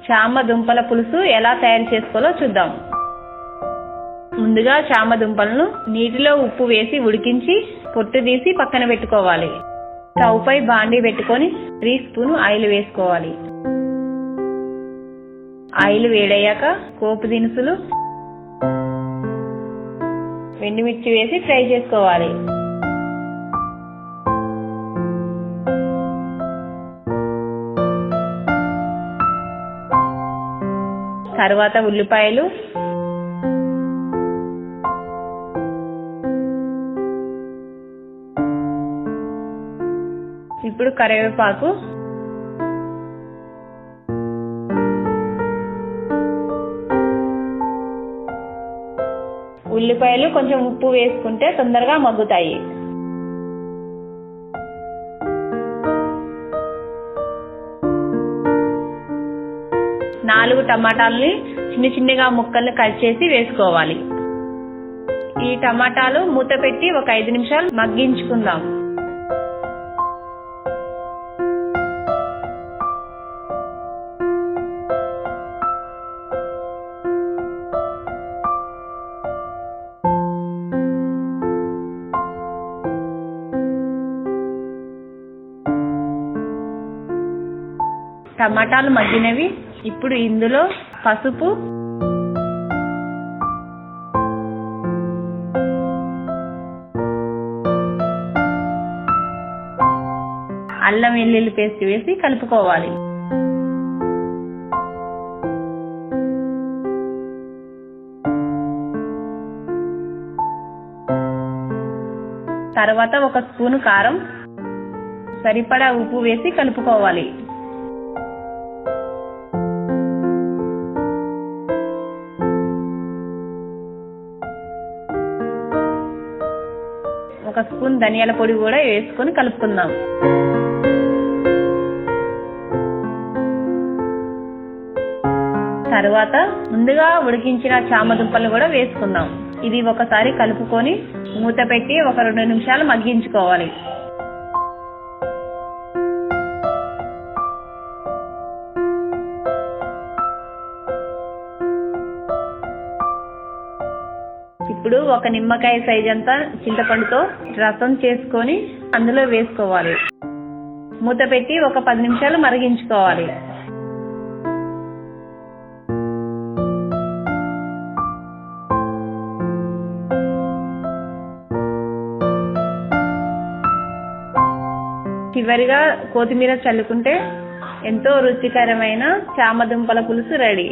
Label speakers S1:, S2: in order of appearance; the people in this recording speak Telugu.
S1: చామ దుంపల పులుసు ఎలా తయారు చేసుకోవాలో చూద్దాం. ముందుగా చామ దుంపలను నీటిలో ఉప్పు వేసి ఉడికించి పొట్టు తీసి పక్కన పెట్టుకోవాలి. స్టవ్ పై బాండీ పెట్టుకొని 3 స్పూన్ ఆయిల్ వేసుకోవాలి. ఆయిల్ వేడయ్యాక పోపు దినుసులు, ఎండుమిర్చి వేసి ఫ్రై చేసుకోవాలి. తర్వాత ఉల్లిపాయలు, ఇప్పుడు కరివేపాకు, ఉల్లిపాయలు కొంచెం ఉప్పు వేసుకుంటే తొందరగా మగ్గుతాయి. నాలుగు టమాటాలని చిన్నగా ముక్కల్ని కట్ చేసి వేసుకోవాలి. ఈ టమాటాలు మూత పెట్టి ఒక 5 నిమిషాలు మగ్గించుకుందాం. టమాటాలు మగ్గినవి. ఇప్పుడు ఇందులో పసుపు, అల్లం వెల్లుల్లి పేస్ట్ వేసి కలుపుకోవాలి. తర్వాత 1 స్పూను కారం, సరిపడా ఉప్పు వేసి కలుపుకోవాలి. ఒక స్పూన్ ధనియాల పొడి కూడా వేసుకొని కలుపుకుందాం. తర్వాత ముందుగా ఉడికించిన చామ దుంపలు కూడా వేసుకుందాం. ఇది ఒకసారి కలుపుకొని మూత పెట్టి ఒక 2 నిమిషాలు మగ్గించుకోవాలి. ఇప్పుడు ఒక నిమ్మకాయ సైజ్ అంతా చింతపండుతో రసం చేసుకొని అందులో వేసుకోవాలి. మూత పెట్టి ఒక 10 నిమిషాలు మరిగించుకోవాలి. చివరిగా కొత్తిమీర చల్లుకుంటే ఎంతో రుచికరమైన చామ దుంపల పులుసు రెడీ.